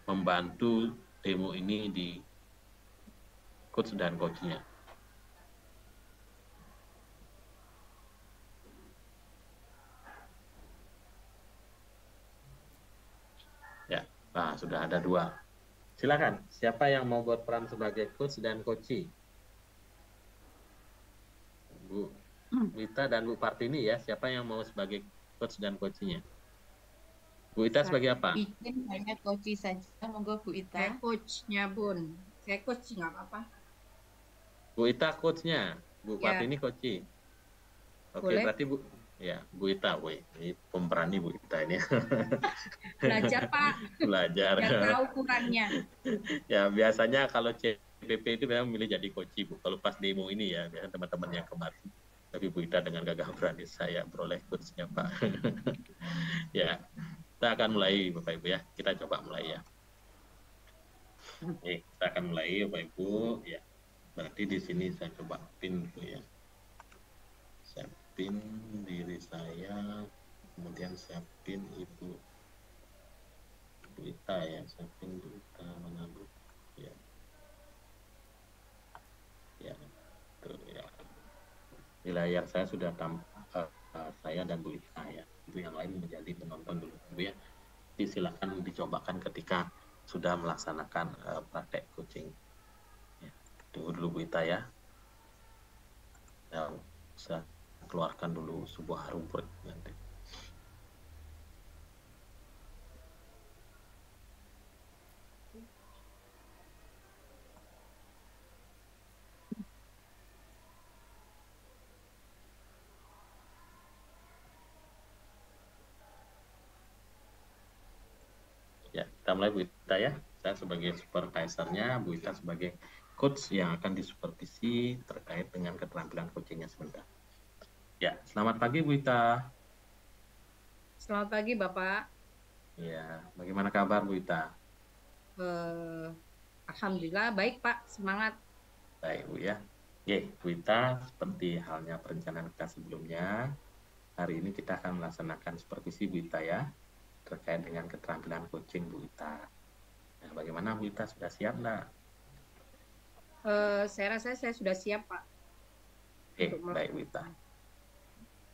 membantu demo ini di coach dan coachnya. Ya, nah sudah ada 2. Silakan, siapa yang mau berperan sebagai coach dan coachee? Bu Wita dan Bu Partini ya, siapa yang mau sebagai coach dan coachee-nya? Bu Ita Saya sebagai apa? izin hanya coach saja, monggo Bu Ita. Saya coachnya Bun. Saya coach nggak apa-apa. Bu Ita coach-nya, Bu Ya, Partini coachee. Oke, boleh. berarti Bu Ita, ini pemberani Bu Ita ini. Belajar Pak, Belajar. biar tahu ukurannya. Ya, biasanya kalau CPP itu memang milih jadi coachee, Bu. Kalau pas demo ini ya, biasanya teman-teman yang kemarin. Tapi Bu Ita dengan gagah berani saya beroleh coachnya, Pak. Ya, kita akan mulai Bapak Ibu ya. Kita coba mulai ya. Oke, kita akan mulai Bapak Ibu ya. Berarti di sini saya coba pin Bu ya. Saya pin diri saya, kemudian saya pin Ibu Ita ya. Saya pin Bu Ita mana Bu? Ya. Ya. Tuh ya. Di layar saya sudah saya dan Bu Ita ya. Itu yang lain menjadi penonton dulu Bu ya. Silakan dicobakan ketika sudah melaksanakan praktek coaching. Ya. Tunggu dulu Bu Ita ya. Saya keluarkan dulu sebuah rumput nanti. Ya, kita mulai Bu Ita ya. Saya sebagai supervisornya, Bu Ita sebagai coach yang akan disupervisi terkait dengan keterampilan coachingnya sebentar. Ya, selamat pagi Bu Ita. Selamat pagi Bapak. Ya, bagaimana kabar Bu Ita? Alhamdulillah baik Pak, semangat. Baik Bu ya. Oke, Bu Ita, seperti halnya perencanaan kita sebelumnya, hari ini kita akan melaksanakan supervisi Bu Ita ya, terkait dengan keterampilan coaching Bu Ita. Nah, bagaimana Bu Ita, sudah siap enggak? Saya rasa saya sudah siap Pak. Oke, baik Bu Ita.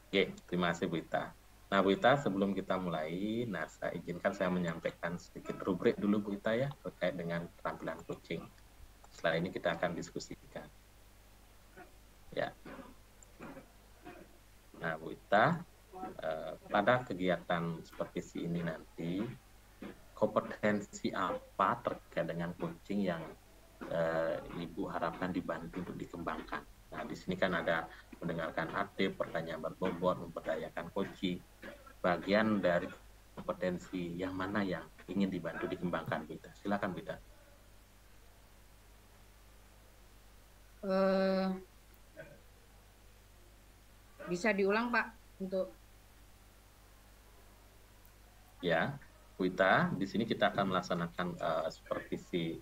Oke, terima kasih Bu Ita. Nah Bu Ita, sebelum kita mulai, saya izinkan saya menyampaikan sedikit rubrik dulu Bu Ita ya, terkait dengan keterampilan coaching. Setelah ini kita akan diskusikan. Ya. Nah Bu Ita, pada kegiatan supervisi ini nanti, kompetensi apa terkait dengan coaching yang Ibu harapkan dibantu untuk dikembangkan. Nah, di sini kan ada mendengarkan aktif, pertanyaan berbobot, memperdayakan coaching. Bagian dari kompetensi yang mana yang ingin dibantu dikembangkan, Bu Ita? Silakan, Bu Ita. Bisa diulang Pak untuk Ya, Bu Ita, di sini kita akan melaksanakan supervisi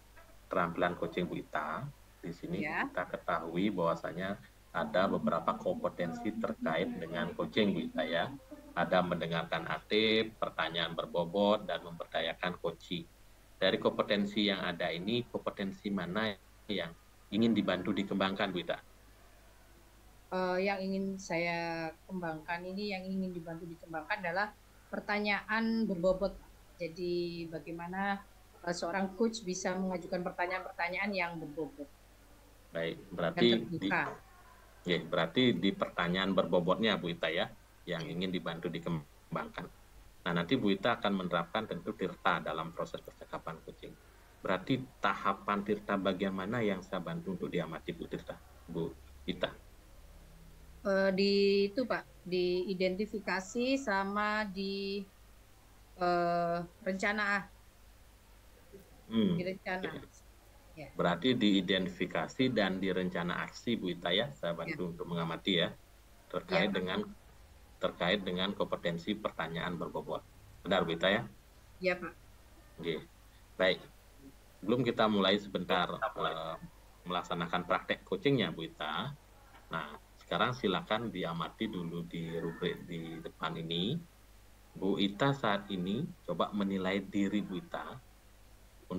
keterampilan coaching Bu Ita. Di sini ya. kita ketahui bahwasanya ada beberapa kompetensi terkait dengan coaching Bu Ita ya. Ada mendengarkan aktif, pertanyaan berbobot, dan memperdayakan coaching. Dari kompetensi yang ada ini, kompetensi mana yang ingin dibantu dikembangkan Bu Ita? Yang ingin saya kembangkan ini, yang ingin dibantu dikembangkan adalah pertanyaan berbobot. Jadi bagaimana seorang coach bisa mengajukan pertanyaan-pertanyaan yang berbobot. Baik, berarti di pertanyaan berbobotnya Bu Ita ya, yang ingin dibantu dikembangkan. Nah, nanti Bu Ita akan menerapkan tentu Tirta dalam proses percakapan coaching. Berarti tahapan Tirta bagian mana yang saya bantu untuk diamati Bu Tirta, Bu Ita? Di itu Pak, di identifikasi sama di rencana. Di rencana. Ya. Berarti diidentifikasi dan di rencana aksi Bu Ita ya, saya bantu untuk mengamati ya, terkait dengan kompetensi pertanyaan berbobot. Benar Bu Ita ya? Iya Pak. Oke, baik. Belum kita mulai sebentar melaksanakan praktek coachingnya Bu Ita. Nah, sekarang silakan diamati dulu di rubrik di depan ini. Bu Ita saat ini coba menilai diri Bu Ita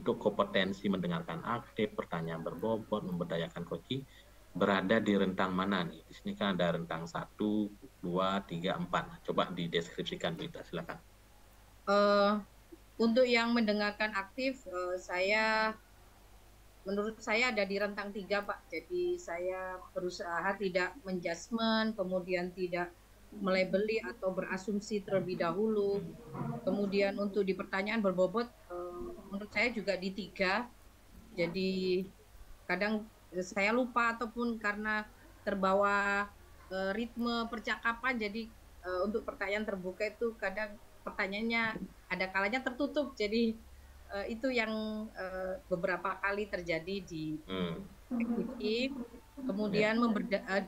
untuk kompetensi mendengarkan aktif, pertanyaan berbobot, memberdayakan coaching berada di rentang mana nih? Di sini kan ada rentang 1, 2, 3, 4. Coba dideskripsikan Bu Ita, silakan. Untuk yang mendengarkan aktif, menurut saya ada di rentang 3, Pak. Jadi saya berusaha tidak menjudgment, kemudian tidak melabeli atau berasumsi terlebih dahulu. Kemudian untuk di pertanyaan berbobot, menurut saya juga di 3. Jadi kadang saya lupa ataupun karena terbawa ritme percakapan, jadi untuk pertanyaan terbuka itu kadang pertanyaannya ada kalanya tertutup. Jadi itu yang beberapa kali terjadi di kucing. Kemudian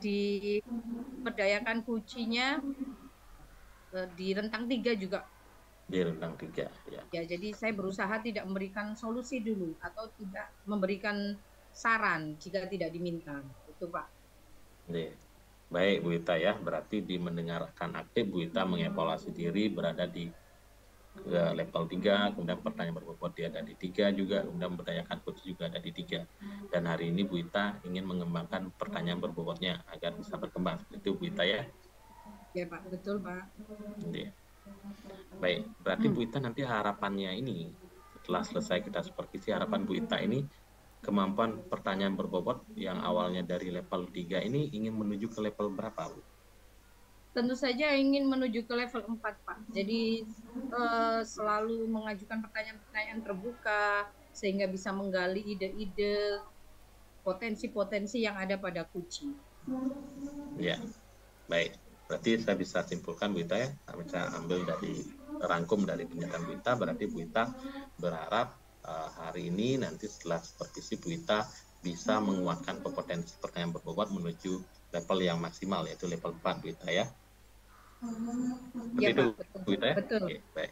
diberdayakan kucingnya di rentang 3 juga. Di rentang 3, ya. Ya, jadi saya berusaha tidak memberikan solusi dulu atau tidak memberikan saran jika tidak diminta. Itu, Pak. Baik, Bu Ita ya. Berarti di mendengarkan aktif, Bu Ita mengevaluasi diri berada di level 3, kemudian pertanyaan berbobot dia ada di 3 juga, kemudian memberdayakan coach juga ada di 3. Dan hari ini Bu Ita ingin mengembangkan pertanyaan berbobotnya agar bisa berkembang. Itu Bu Ita ya? Ya, Pak. Betul, Pak. Baik, berarti Bu Ita nanti harapannya ini, setelah selesai kita supervisi, harapan Bu Ita ini kemampuan pertanyaan berbobot yang awalnya dari level 3 ini ingin menuju ke level berapa, Bu? Tentu saja ingin menuju ke level 4, Pak. Jadi selalu mengajukan pertanyaan-pertanyaan terbuka sehingga bisa menggali ide-ide, potensi-potensi yang ada pada kucing. Ya, baik. Berarti saya bisa simpulkan Bu Ita ya, saya bisa ambil rangkum dari pernyataan Bu Ita, berarti Bu Ita berharap hari ini nanti setelah supervisi Bu Ita bisa menguatkan kompetensi pertanyaan berbobot menuju level yang maksimal, yaitu level 4 Bu Ita ya. Ya, itu Pak, Bu Ita ya? betul. Oke, baik.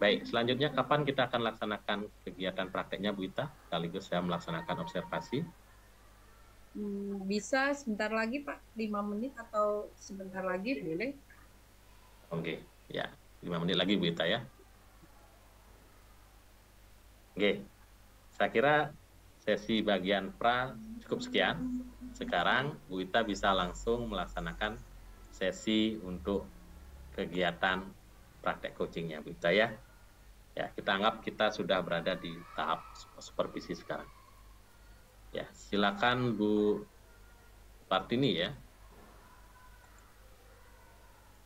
Baik, selanjutnya kapan kita akan laksanakan kegiatan prakteknya Bu Ita? Sekaligus saya melaksanakan observasi. Bisa sebentar lagi, Pak, 5 menit atau sebentar lagi boleh? Oke, ya, 5 menit lagi Bu Ita ya. Oke, saya kira sesi bagian pra cukup sekian. Sekarang Bu Ita bisa langsung melaksanakan sesi untuk kegiatan praktek coachingnya Bu Ita ya. Ya, kita anggap kita sudah berada di tahap supervisi sekarang. Ya, silakan Bu Partini ya.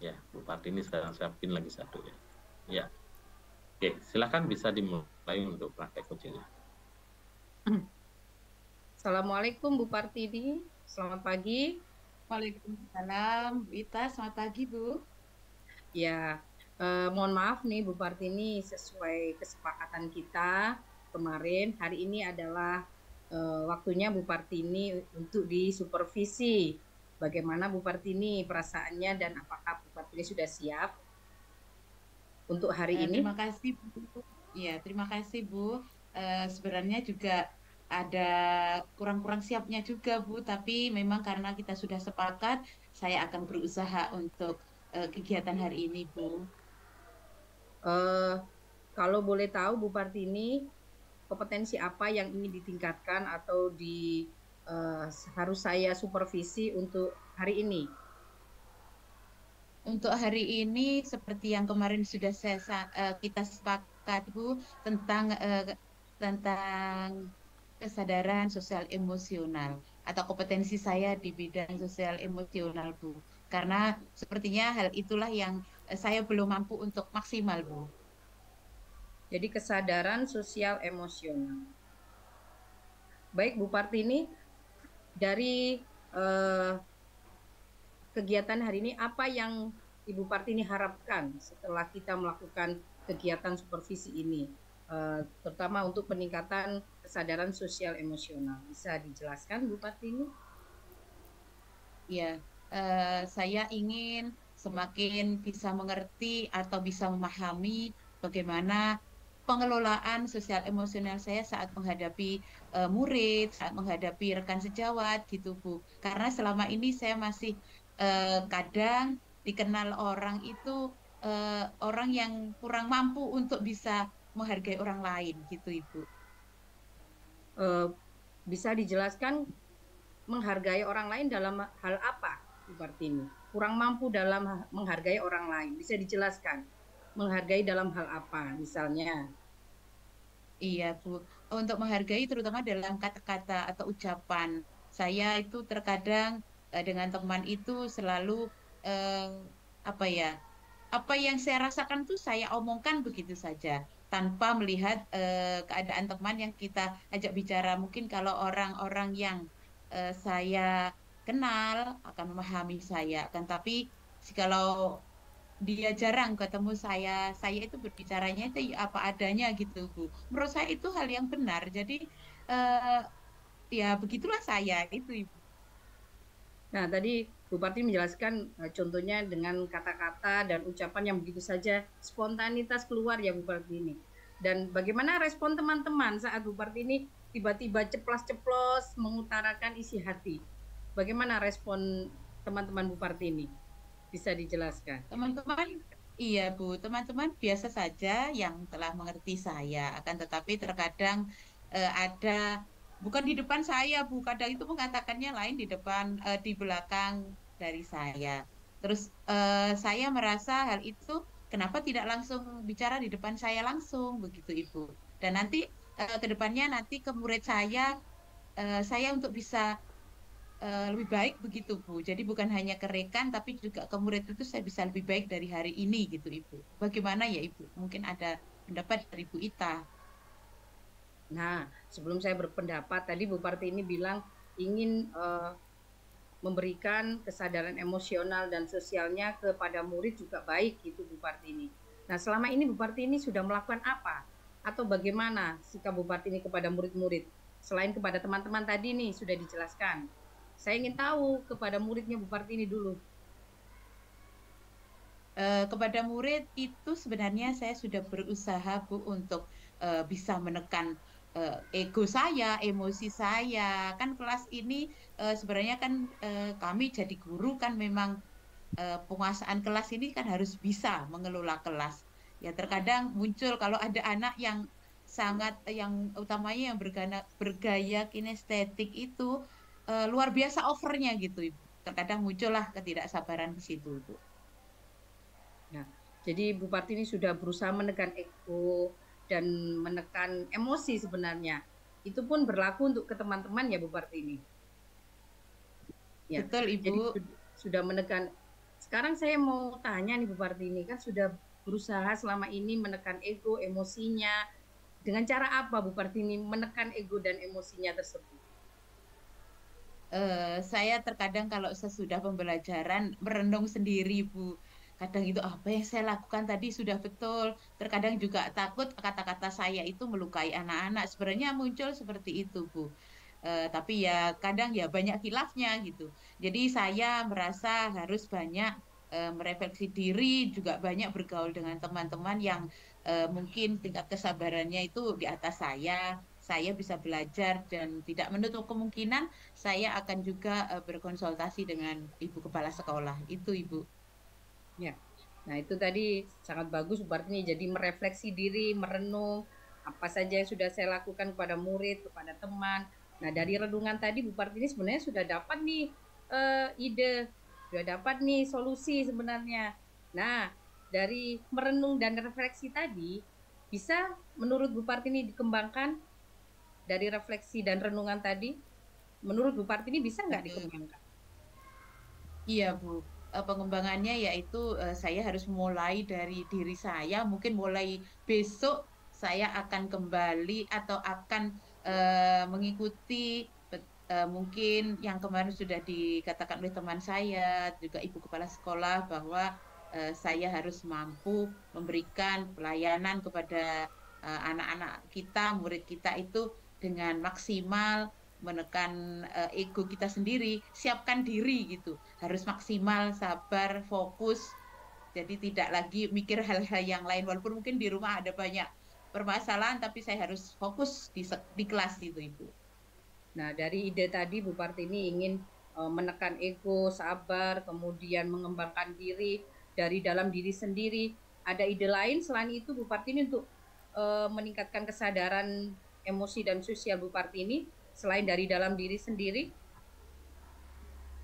Ya, Bu Partini saya pin lagi satu ya. Ya. Oke, silakan bisa dimulai untuk praktek coachingnya. Assalamualaikum Bu Partini, selamat pagi. Waalaikumsalam, Bu Ita. Selamat pagi, Bu. Ya, mohon maaf nih Bu Partini, sesuai kesepakatan kita kemarin, hari ini adalah waktunya Bu Partini untuk disupervisi. Bagaimana Bu Partini perasaannya dan apakah Bu Partini sudah siap untuk hari ini? Terima kasih, Bu. Ya, terima kasih, Bu. Sebenarnya juga ada kurang-kurang siapnya juga, Bu, tapi memang karena kita sudah sepakat, saya akan berusaha untuk kegiatan hari ini, Bu. Kalau boleh tahu Bu Partini, kompetensi apa yang ingin ditingkatkan atau harus saya supervisi untuk hari ini? Untuk hari ini, seperti yang kemarin sudah kita sepakat, Bu, tentang kesadaran sosial emosional atau kompetensi saya di bidang sosial emosional, Bu. Karena sepertinya hal itulah yang saya belum mampu untuk maksimal, Bu. Jadi kesadaran sosial emosional. Baik Bu Partini, dari kegiatan hari ini apa yang Ibu Partini harapkan setelah kita melakukan kegiatan supervisi ini? Terutama untuk peningkatan kesadaran sosial emosional. Bisa dijelaskan Bu Partini? Ya, saya ingin semakin bisa mengerti atau bisa memahami bagaimana pengelolaan sosial emosional saya saat menghadapi murid, saat menghadapi rekan sejawat gitu, Bu. Karena selama ini saya masih kadang dikenal orang itu orang yang kurang mampu untuk bisa menghargai orang lain gitu Ibu. Bisa dijelaskan menghargai orang lain dalam hal apa, Bu Partini? Kurang mampu dalam menghargai orang lain. Bisa dijelaskan menghargai dalam hal apa, misalnya? Iya, Bu. Untuk menghargai terutama dalam kata-kata atau ucapan. Saya itu terkadang dengan teman itu selalu eh, apa ya? Apa yang saya rasakan tuh saya omongkan begitu saja tanpa melihat keadaan teman yang kita ajak bicara. Mungkin kalau orang-orang yang saya kenal akan memahami saya, kan tapi kalau dia jarang ketemu saya itu berbicaranya itu apa adanya gitu, Bu. Menurut saya itu hal yang benar. Jadi eh, ya begitulah saya itu, Ibu. Nah, tadi Bu Parti menjelaskan contohnya dengan kata-kata dan ucapan yang begitu saja spontanitas keluar ya Bu Parti ini. Dan bagaimana respon teman-teman saat Bu Parti ini tiba-tiba ceplas-ceplos mengutarakan isi hati? Bagaimana respon teman-teman Bu Parti ini? Bisa dijelaskan? Teman-teman, iya Bu, teman-teman biasa saja yang telah mengerti saya. Akan tetapi terkadang ada, bukan di depan saya Bu, kadang itu mengatakannya lain di depan, di belakang dari saya. Terus saya merasa hal itu kenapa tidak langsung bicara di depan saya langsung begitu Ibu. Dan nanti ke depannya nanti ke murid saya untuk bisa lebih baik begitu Bu. Jadi bukan hanya ke rekan tapi juga ke murid itu saya bisa lebih baik dari hari ini gitu Ibu. Bagaimana ya Ibu? Mungkin ada pendapat dari Bu Ita. Nah, sebelum saya berpendapat, tadi Bu Parti ini bilang ingin memberikan kesadaran emosional dan sosialnya kepada murid juga baik gitu Bu Partini. Nah, selama ini Bu Partini sudah melakukan apa? Atau bagaimana sikap Bu Partini kepada murid-murid? Selain kepada teman-teman tadi nih sudah dijelaskan. Saya ingin tahu kepada muridnya Bu Partini dulu. Kepada murid itu sebenarnya saya sudah berusaha Bu untuk bisa menekan ego saya, emosi saya. Kan kelas ini sebenarnya kan kami jadi guru kan memang penguasaan kelas ini kan harus bisa mengelola kelas. Ya terkadang muncul kalau ada anak yang sangat yang utamanya yang bergaya kinestetik itu luar biasa overnya gitu Ibu. Terkadang muncullah ketidaksabaran di situ Bu. Nah, jadi Bu Partini sudah berusaha menekan ego dan menekan emosi sebenarnya. Itu pun berlaku untuk ke teman-teman ya Bu Partini. Ya, Betul Ibu. jadi sudah menekan. Sekarang saya mau tanya nih Bu Partini, kan sudah berusaha selama ini menekan ego, emosinya. Dengan cara apa Bu Partini menekan ego dan emosinya tersebut? Saya terkadang kalau sesudah pembelajaran merenung sendiri, Bu. Kadang itu apa yang saya lakukan tadi sudah betul. Terkadang juga takut kata-kata saya itu melukai anak-anak. Sebenarnya muncul seperti itu, Bu. Tapi ya kadang ya banyak khilafnya gitu. Jadi saya merasa harus banyak merefleksi diri, juga banyak bergaul dengan teman-teman yang mungkin tingkat kesabarannya itu di atas saya. Saya bisa belajar dan tidak menutup kemungkinan saya akan juga berkonsultasi dengan Ibu Kepala Sekolah. Itu Ibu. Ya. Nah, itu tadi sangat bagus Bu Partini. Jadi merefleksi diri, merenung apa saja yang sudah saya lakukan kepada murid, kepada teman. Nah, dari renungan tadi Bu Partini sebenarnya sudah dapat nih ide, sudah dapat nih solusi sebenarnya. Nah, dari merenung dan refleksi tadi, bisa menurut Bu Partini dikembangkan dari refleksi dan renungan tadi? Menurut Bu Partini bisa nggak dikembangkan? Iya, Bu. Pengembangannya yaitu saya harus mulai dari diri saya. Mungkin mulai besok saya akan kembali atau akan mengikuti mungkin yang kemarin sudah dikatakan oleh teman saya, juga Ibu Kepala Sekolah bahwa saya harus mampu memberikan pelayanan kepada anak-anak kita, murid kita itu dengan maksimal menekan ego kita sendiri, siapkan diri gitu harus maksimal, sabar, fokus. Jadi tidak lagi mikir hal-hal yang lain. Walaupun mungkin di rumah ada banyak permasalahan, tapi saya harus fokus di kelas itu, Ibu. Nah, dari ide tadi Bu Partini ingin menekan ego, sabar, kemudian mengembangkan diri dari dalam diri sendiri. Ada ide lain selain itu Bu Partini untuk meningkatkan kesadaran emosi dan sosial Bu Partini selain dari dalam diri sendiri?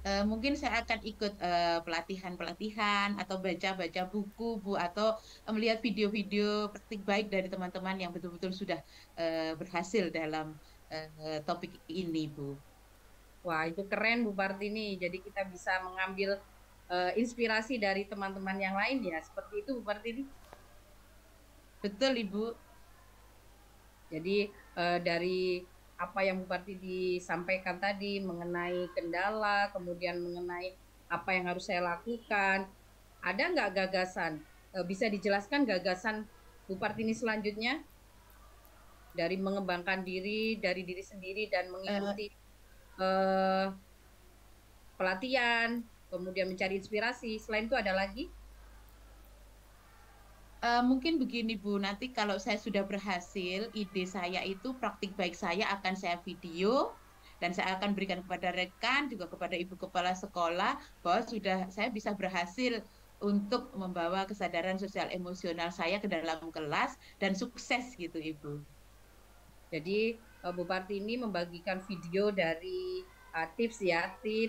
Mungkin saya akan ikut pelatihan-pelatihan atau baca-baca buku, Bu, atau melihat video-video praktik baik dari teman-teman yang betul-betul sudah berhasil dalam topik ini, Bu. Wah, itu keren Bu Partini. Jadi kita bisa mengambil inspirasi dari teman-teman yang lain ya. Seperti itu Bu Partini. Betul, Ibu. Jadi dari apa yang Bu Partini sampaikan tadi mengenai kendala, kemudian mengenai apa yang harus saya lakukan, ada nggak gagasan? Bisa dijelaskan gagasan Bu Partini selanjutnya dari mengembangkan diri, dari diri sendiri dan mengikuti pelatihan, kemudian mencari inspirasi. Selain itu ada lagi? Mungkin begini Bu, nanti kalau saya sudah berhasil, ide saya itu praktik baik saya akan saya video dan saya akan berikan kepada rekan juga kepada ibu kepala sekolah bahwa sudah saya bisa berhasil untuk membawa kesadaran sosial emosional saya ke dalam kelas dan sukses gitu Ibu. Jadi Bu Partini membagikan video dari tips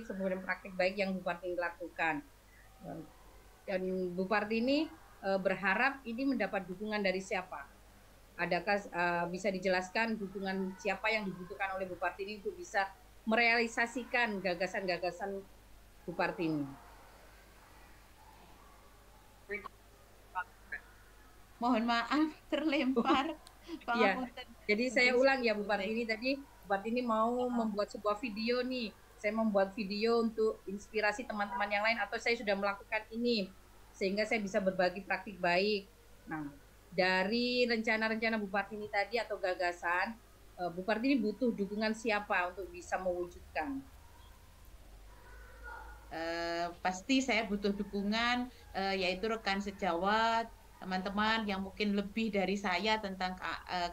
kemudian praktik baik yang Bu Partini lakukan. Dan Bu Partini berharap ini mendapat dukungan dari siapa? Adakah bisa dijelaskan dukungan siapa yang dibutuhkan oleh Bu Partini untuk bisa merealisasikan gagasan-gagasan Bu Partini? Mohon maaf terlempar. Iya. Jadi saya ulang ya Bu Partini, tadi Bu Partini mau membuat sebuah video nih. Saya membuat video untuk inspirasi teman-teman yang lain atau saya sudah melakukan ini sehingga saya bisa berbagi praktik baik. Nah, dari rencana-rencana Bu Partini tadi atau gagasan, Bu Partini butuh dukungan siapa untuk bisa mewujudkan? Pasti saya butuh dukungan, yaitu rekan sejawat, teman-teman yang mungkin lebih dari saya tentang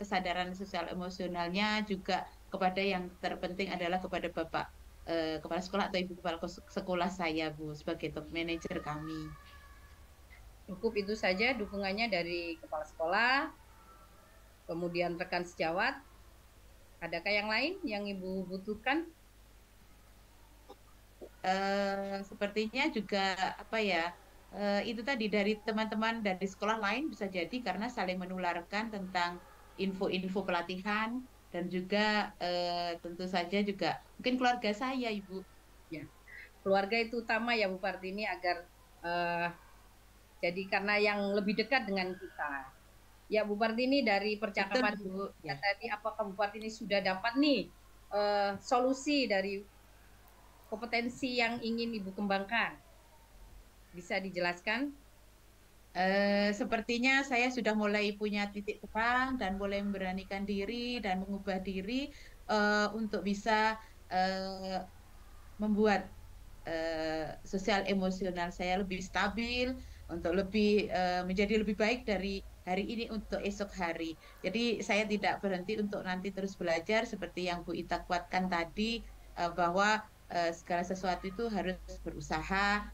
kesadaran sosial emosionalnya, juga kepada yang terpenting adalah kepada Bapak Kepala Sekolah atau Ibu Kepala Sekolah saya, Bu, sebagai top manager kami. Cukup itu saja dukungannya dari kepala sekolah, kemudian rekan sejawat. Adakah yang lain yang Ibu butuhkan? Sepertinya juga apa ya, itu tadi dari teman-teman dari sekolah lain bisa jadi karena saling menularkan tentang info-info pelatihan dan juga tentu saja juga mungkin keluarga saya, Ibu. Ya, keluarga itu utama ya Bu Partini agar jadi karena yang lebih dekat dengan kita. Ya Bu Partini, dari percakapan Betul, Bu. Ya. tadi, apakah Bu Partini sudah dapat nih solusi dari kompetensi yang ingin Ibu kembangkan? Bisa dijelaskan? Sepertinya saya sudah mulai punya titik terang dan mulai memberanikan diri dan mengubah diri untuk bisa membuat sosial emosional saya lebih stabil, untuk lebih menjadi lebih baik dari hari ini untuk esok hari. Jadi saya tidak berhenti untuk nanti terus belajar seperti yang Bu Ita kuatkan tadi, bahwa segala sesuatu itu harus berusaha,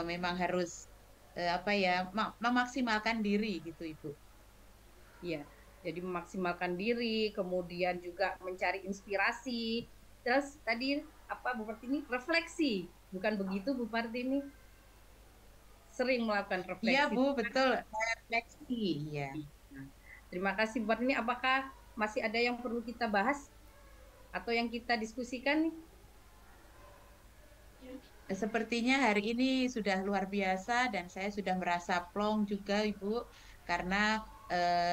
memang harus apa ya, memaksimalkan diri gitu Ibu. Iya, jadi memaksimalkan diri, kemudian juga mencari inspirasi. Terus tadi apa Bu Partini? Refleksi, bukan begitu Bu Partini? Sering melakukan refleksi. Iya Bu, betul. Refleksi, ya. Terima kasih Bu Partini. Apakah masih ada yang perlu kita bahas atau yang kita diskusikan nih? Sepertinya hari ini sudah luar biasa dan saya sudah merasa plong juga Ibu, karena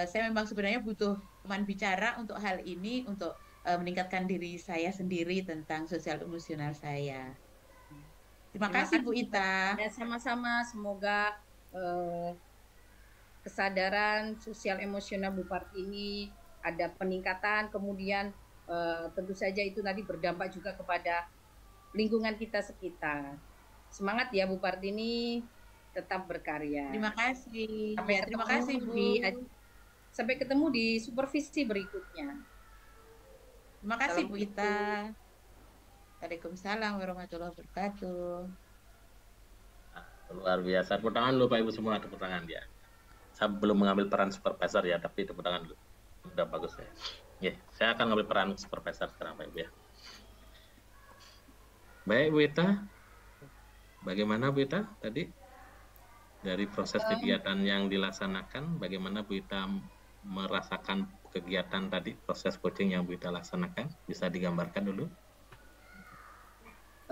saya memang sebenarnya butuh teman bicara untuk hal ini, untuk meningkatkan diri saya sendiri tentang sosial emosional saya. Terima kasih Bu Ita. Ya, sama-sama, semoga kesadaran sosial emosional Bu Partini ada peningkatan, kemudian tentu saja itu tadi berdampak juga kepada lingkungan kita sekitar. Semangat ya Bu Partini, tetap berkarya. Terima kasih. Terima kasih Bu. Sampai ketemu di supervisi berikutnya. Terima kasih Bu Ita. Waalaikumsalam warahmatullahi wabarakatuh. Luar biasa. Tepuk tangan Bapak Ibu semua, tepuk tangan ya. Saya belum mengambil peran supervisor ya, tapi tepuk tangan dulu. Udah bagus ya. Ya, saya akan mengambil peran supervisor sekarang Pak Ibu ya. Baik Bu Ita, bagaimana Bu Ita tadi dari proses kegiatan yang dilaksanakan, bagaimana Bu Ita merasakan kegiatan tadi, proses coaching yang Bu Ita laksanakan? Bisa digambarkan dulu?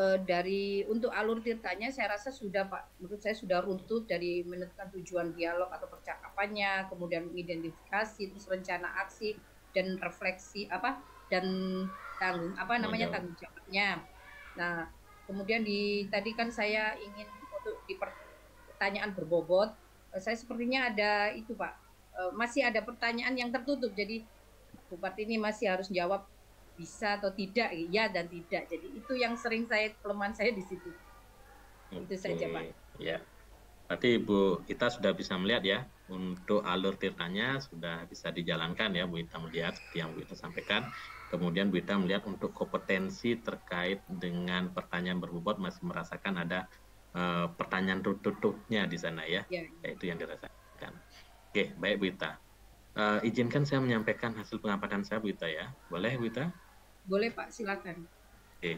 Dari untuk alur tirtanya saya rasa sudah Pak, menurut saya sudah runtut dari menentukan tujuan dialog atau percakapannya, kemudian mengidentifikasi, terus rencana aksi dan refleksi dan tanggung jawabnya. Nah, kemudian tadi kan saya ingin untuk di pertanyaan berbobot, saya sepertinya ada itu Pak, masih ada pertanyaan yang tertutup, jadi Bupati ini masih harus jawab bisa atau tidak, ya dan tidak. Jadi itu yang sering kelemahan saya di situ. Itu saja Pak. Ya, berarti Ibu Ita sudah bisa melihat ya, untuk alur tirtanya sudah bisa dijalankan ya Bu Ita melihat seperti yang Bu Ita sampaikan. Kemudian Bu Ita melihat untuk kompetensi terkait dengan pertanyaan berbobot masih merasakan ada pertanyaan tutupnya di sana ya, yaitu yang dirasakan. Oke, baik Bu Ita. Izinkan saya menyampaikan hasil pengamatan saya Bu Ita ya, boleh Bu Ita? Boleh Pak, silakan. Oke,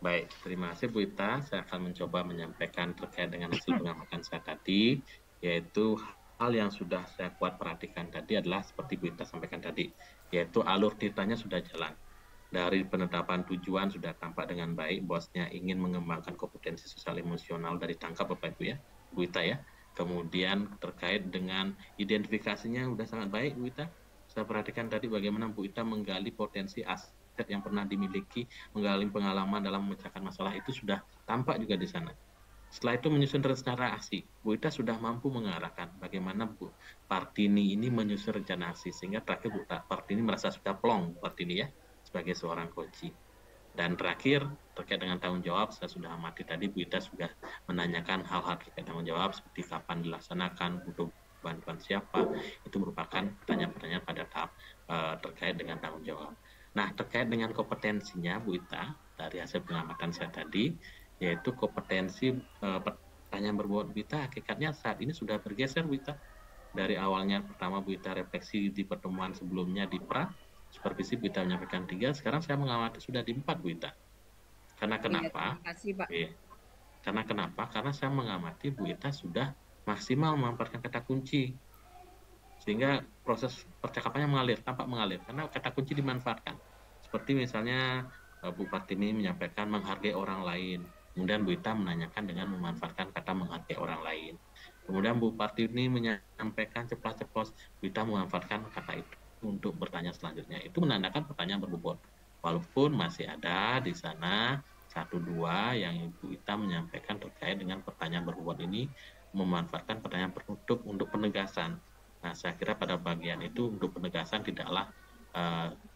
baik. Terima kasih Bu Ita. Saya akan mencoba menyampaikan terkait dengan hasil pengamatan saya tadi, yaitu hal yang sudah saya kuat perhatikan tadi adalah seperti Bu Ita sampaikan tadi, yaitu alur tirtanya sudah jalan. Dari penetapan tujuan sudah tampak dengan baik, bosnya ingin mengembangkan kompetensi sosial emosional dari tangkap Bapak Ibu ya, Bu Ita ya. Kemudian terkait dengan identifikasinya sudah sangat baik Bu Ita. Saya perhatikan tadi bagaimana Bu Ita menggali potensi aset yang pernah dimiliki, menggali pengalaman dalam memecahkan masalah itu sudah tampak juga di sana. Setelah itu menyusun rencana aksi, Bu Ita sudah mampu mengarahkan bagaimana Bu Partini ini menyusun rencana aksi, sehingga terakhir Bu Partini merasa sudah plong Partini ya, sebagai seorang coach. Dan terakhir, terkait dengan tanggung jawab, saya sudah amati tadi Bu Ita sudah menanyakan hal-hal terkait tanggung jawab, seperti kapan dilaksanakan, butuh bantuan siapa, itu merupakan pertanyaan-pertanyaan pada tahap terkait dengan tanggung jawab. Nah, terkait dengan kompetensinya Bu Ita, dari hasil pengamatan saya tadi, yaitu kompetensi pertanyaan berbobot Bu Ita, hakikatnya saat ini sudah bergeser Bu Ita. Dari awalnya pertama Bu Ita refleksi di pertemuan sebelumnya di pra, supervisi Bu Ita menyampaikan 3, sekarang saya mengamati sudah di 4 Bu Ita. Karena kenapa? Terima kasih Pak. Karena kenapa? Karena saya mengamati Bu Ita sudah maksimal memanfaatkan kata kunci, sehingga proses percakapannya tampak mengalir karena kata kunci dimanfaatkan. Seperti misalnya Bu Partini menyampaikan menghargai orang lain, kemudian Bu Ita menanyakan dengan memanfaatkan kata menghargai orang lain. Kemudian Bu Partini menyampaikan ceplas-ceplos, Bu Ita memanfaatkan kata itu untuk bertanya selanjutnya. Itu menandakan pertanyaan berbobot. Walaupun masih ada di sana 1-2 yang Ibu Ita menyampaikan terkait dengan pertanyaan berbobot ini, memanfaatkan pertanyaan penutup untuk penegasan. Nah, saya kira pada bagian itu untuk penegasan tidaklah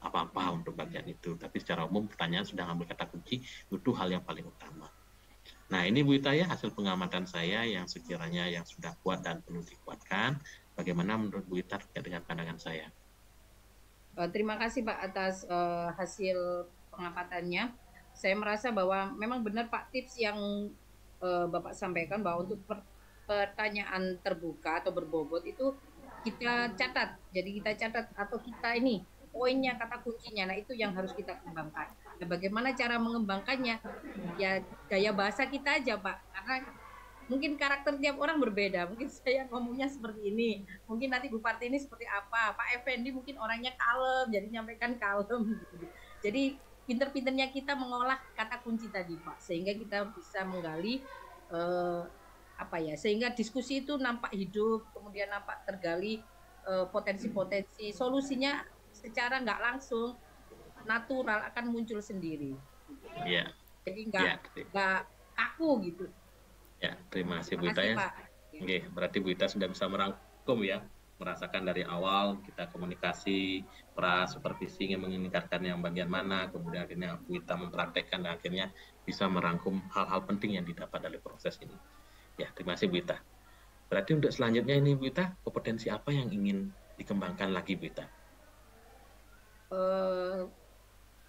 apa-apa untuk bagian itu. Tapi secara umum pertanyaan sudah mengambil kata kunci, itu hal yang paling utama. Nah, ini Bu Ita ya hasil pengamatan saya yang sekiranya yang sudah kuat dan perlu dikuatkan. Bagaimana menurut Bu Ita terkait dengan pandangan saya? Terima kasih Pak atas hasil pengamatannya. Saya merasa bahwa memang benar Pak tips yang Bapak sampaikan bahwa untuk pertanyaan terbuka atau berbobot itu kita catat. Jadi kita catat atau kita ini poinnya, kata kuncinya. Nah, itu yang harus kita kembangkan. Nah, bagaimana cara mengembangkannya? Ya gaya bahasa kita aja, Pak. Karena mungkin karakter tiap orang berbeda. Mungkin saya ngomongnya seperti ini. Mungkin nanti Bupati ini seperti apa. Pak Effendi mungkin orangnya kalem, jadi nyampaikan kalem. Jadi pinter-pinternya kita mengolah kata kunci tadi, Pak. Sehingga kita bisa menggali sehingga diskusi itu nampak hidup, kemudian nampak tergali potensi-potensi solusinya secara nggak langsung natural akan muncul sendiri. Ya. Jadi nggak kaku gitu. Ya, terima kasih Bu Ita ya. Oke, berarti Bu Ita sudah bisa merangkum ya, merasakan dari awal kita komunikasi, supervisi ingin mengingatkan yang bagian mana, kemudian akhirnya Bu Ita mempraktekkan dan akhirnya bisa merangkum hal-hal penting yang didapat dari proses ini. Ya, terima kasih Bu Ita. Berarti untuk selanjutnya ini Bu Ita, kompetensi apa yang ingin dikembangkan lagi Bu Ita?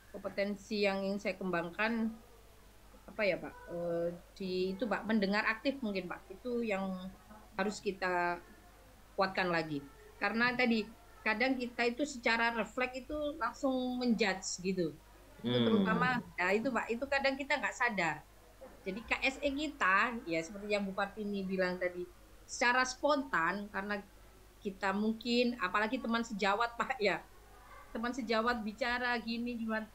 Kompetensi yang ingin saya kembangkan apa ya Pak? Itu Pak, mendengar aktif mungkin Pak. Itu yang harus kita kuatkan lagi. Karena tadi kadang kita itu secara refleks itu langsung menjudge gitu. Itu terutama, nah itu Pak, itu kadang kita nggak sadar. Jadi KSE kita, ya seperti yang Bu Partini bilang tadi, secara spontan karena kita mungkin, apalagi teman sejawat Pak ya, teman sejawat bicara gini gimana,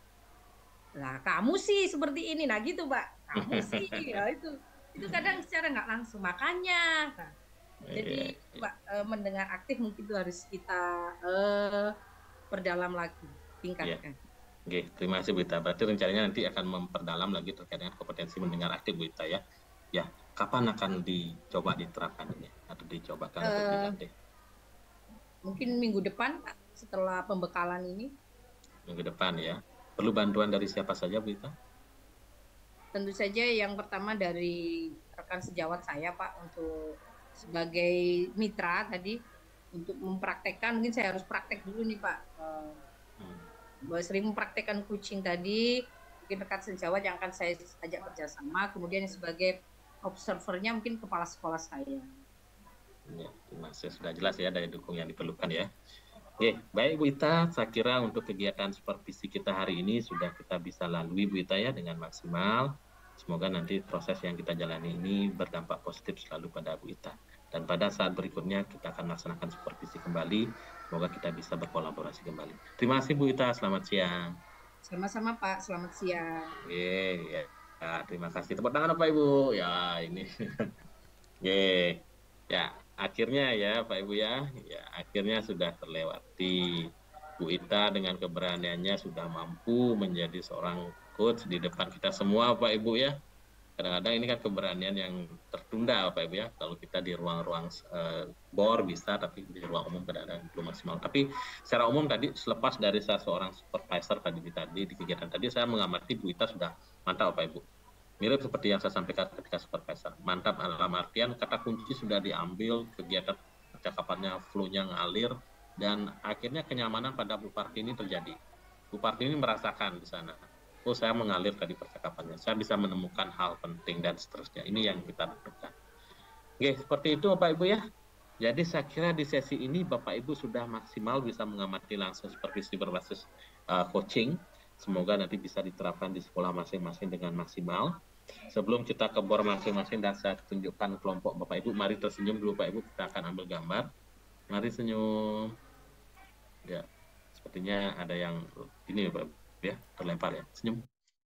lah kamu sih seperti ini, nah gitu Pak, kamu sih, ya itu kadang secara nggak langsung makanya. Nah, jadi Pak, mendengar aktif mungkin itu harus kita perdalam lagi, tingkatkan. Oke, terima kasih Bu Ita. Berarti rencananya nanti akan memperdalam lagi terkait dengan kompetensi mendengar aktif Bu Ita ya. Ya, kapan akan dicoba diterapkan ini atau dicobakan untuk dilatih? Mungkin minggu depan Pak, setelah pembekalan ini. Minggu depan ya. Perlu bantuan dari siapa saja Bu Ita? Tentu saja yang pertama dari rekan sejawat saya Pak, untuk sebagai mitra tadi untuk mempraktekkan, mungkin saya harus praktek dulu nih Pak. Sering mempraktekkan coaching tadi, mungkin rekan sejawat yang akan saya ajak kerjasama, kemudian sebagai observernya mungkin kepala sekolah saya. Ya, masih sudah jelas ya dari dukung yang diperlukan ya. Oke, baik Bu Ita, saya kira untuk kegiatan supervisi kita hari ini sudah kita bisa lalui Bu Ita ya dengan maksimal. Semoga nanti proses yang kita jalani ini berdampak positif selalu pada Bu Ita. Dan pada saat berikutnya kita akan melaksanakan supervisi kembali. Semoga kita bisa berkolaborasi kembali. Terima kasih Bu Ita, selamat siang. Sama-sama Pak, selamat siang. Ya, terima kasih. Tepuk tangan Pak Ibu. Ya, ini. Ya, akhirnya ya Pak Ibu ya. Ya, akhirnya sudah terlewati. Bu Ita dengan keberaniannya sudah mampu menjadi seorang coach di depan kita semua Pak Ibu ya. Kadang-kadang ini kan keberanian yang tertunda Pak Ibu ya. Kalau kita di ruang-ruang BOR bisa, tapi di ruang umum kadang-kadang belum maksimal. Tapi secara umum tadi selepas dari saya seorang supervisor tadi di kegiatan tadi, saya mengamati Bu Ita sudah mantap Pak Ibu. Mirip seperti yang saya sampaikan ketika supervisor. Mantap dalam artian kata kunci sudah diambil, kegiatan percakapannya flow-nya ngalir, dan akhirnya kenyamanan pada Bu Partini terjadi. Bu Partini merasakan di sana. Oh, saya mengalir tadi percakapannya. Saya bisa menemukan hal penting dan seterusnya. Ini yang kita butuhkan. Oke, seperti itu Bapak Ibu ya. Jadi saya kira di sesi ini Bapak Ibu sudah maksimal bisa mengamati langsung supervisi berbasis coaching. Semoga nanti bisa diterapkan di sekolah masing-masing dengan maksimal. Sebelum kita ke BOR masing-masing dan saya tunjukkan kelompok Bapak Ibu, mari tersenyum dulu Bapak Ibu, kita akan ambil gambar. Mari senyum. Ya, sepertinya ada yang ini Bapak Ibu ya, terlempar ya. Senyum.